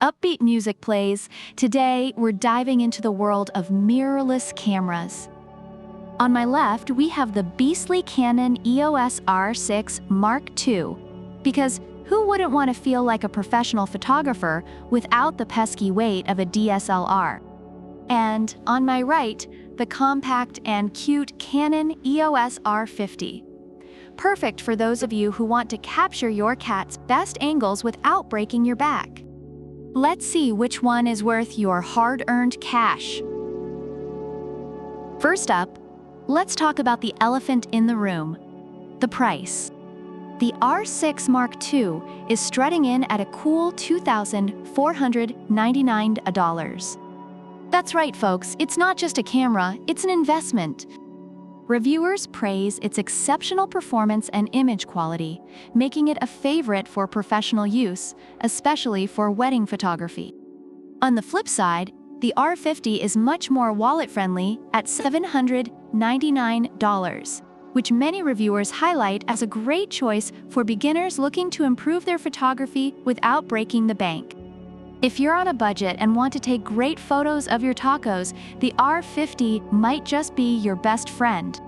Upbeat music plays. Today, we're diving into the world of mirrorless cameras. On my left, we have the beastly Canon EOS R50 Mark II. Because who wouldn't want to feel like a professional photographer without the pesky weight of a DSLR? And on my right, the compact and cute Canon EOS R50. Perfect for those of you who want to capture your cat's best angles without breaking your back. Let's see which one is worth your hard-earned cash. First up, let's talk about the elephant in the room, the price. The R50 Mark II is strutting in at a cool $2,499. That's right, folks, it's not just a camera, it's an investment. Reviewers praise its exceptional performance and image quality, making it a favorite for professional use, especially for wedding photography. On the flip side, the R50 is much more wallet-friendly at $799, which many reviewers highlight as a great choice for beginners looking to improve their photography without breaking the bank. If you're on a budget and want to take great photos of your tacos, the R50 might just be your best friend.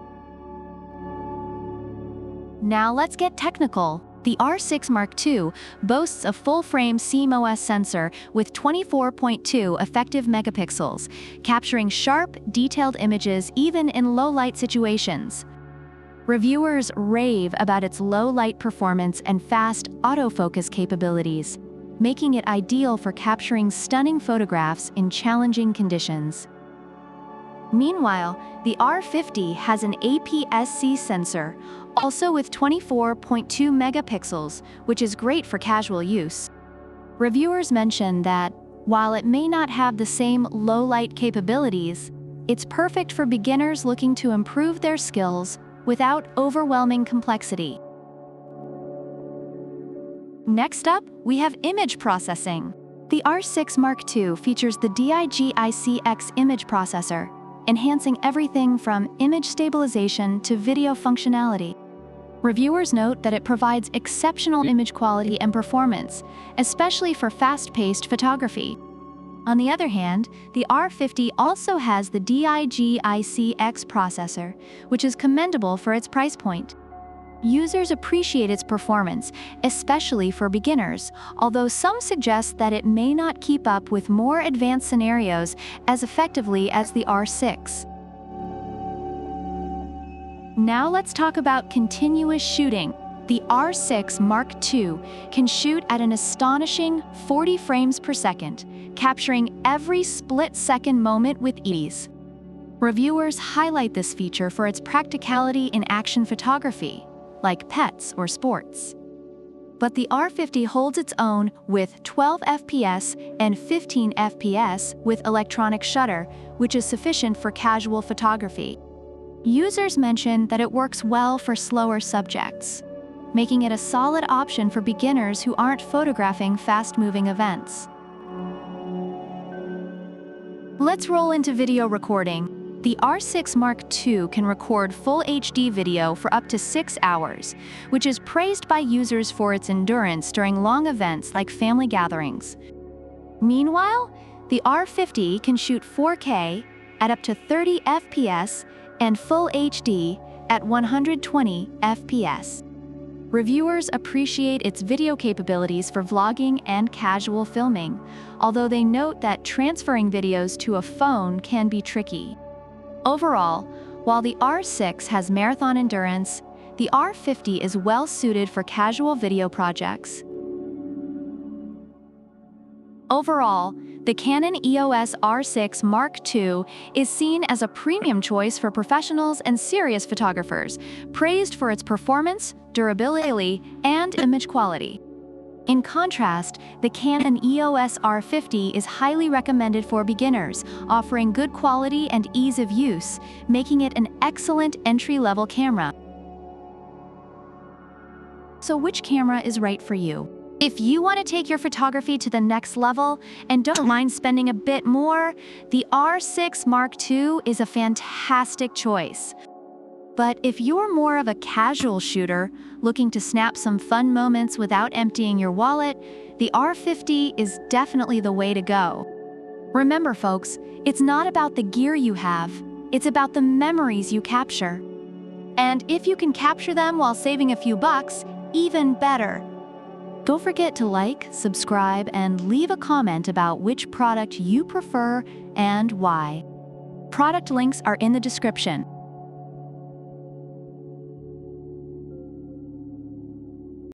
Now let's get technical. The R50 Mark II boasts a full-frame CMOS sensor with 24.2 effective megapixels, capturing sharp, detailed images even in low-light situations. Reviewers rave about its low-light performance and fast autofocus capabilities, making it ideal for capturing stunning photographs in challenging conditions. Meanwhile, the R50 has an APS-C sensor, also with 24.2 megapixels, which is great for casual use. Reviewers mention that, while it may not have the same low-light capabilities, it's perfect for beginners looking to improve their skills without overwhelming complexity. Next up, we have image processing. The R50 Mark II features the DIGIC-X image processor, enhancing everything from image stabilization to video functionality. Reviewers note that it provides exceptional image quality and performance, especially for fast-paced photography. On the other hand, the R50 also has the DIGIC-X processor, which is commendable for its price point. Users appreciate its performance, especially for beginners, although some suggest that it may not keep up with more advanced scenarios as effectively as the R50. Now let's talk about continuous shooting. The R50 Mark II can shoot at an astonishing 40 frames per second, capturing every split-second moment with ease. Reviewers highlight this feature for its practicality in action photography, like pets or sports. But the R50 holds its own with 12 FPS and 15 FPS with electronic shutter, which is sufficient for casual photography. Users mention that it works well for slower subjects, making it a solid option for beginners who aren't photographing fast-moving events. Let's roll into video recording. The R50 Mark II can record full HD video for up to 6 hours, which is praised by users for its endurance during long events like family gatherings. Meanwhile, the R50 can shoot 4K at up to 30 FPS and full HD at 120 FPS. Reviewers appreciate its video capabilities for vlogging and casual filming, although they note that transferring videos to a phone can be tricky. Overall, while the R50 has marathon endurance, the R50 is well suited for casual video projects. Overall, the Canon EOS R50 Mark II is seen as a premium choice for professionals and serious photographers, praised for its performance, durability, and image quality. In contrast, the Canon EOS R50 is highly recommended for beginners, offering good quality and ease of use, making it an excellent entry-level camera. So which camera is right for you? If you want to take your photography to the next level and don't mind spending a bit more, the R50 Mark II is a fantastic choice. But if you're more of a casual shooter, looking to snap some fun moments without emptying your wallet, the R50 is definitely the way to go. Remember, folks, it's not about the gear you have, it's about the memories you capture. And if you can capture them while saving a few bucks, even better. Don't forget to like, subscribe, and leave a comment about which product you prefer and why. Product links are in the description.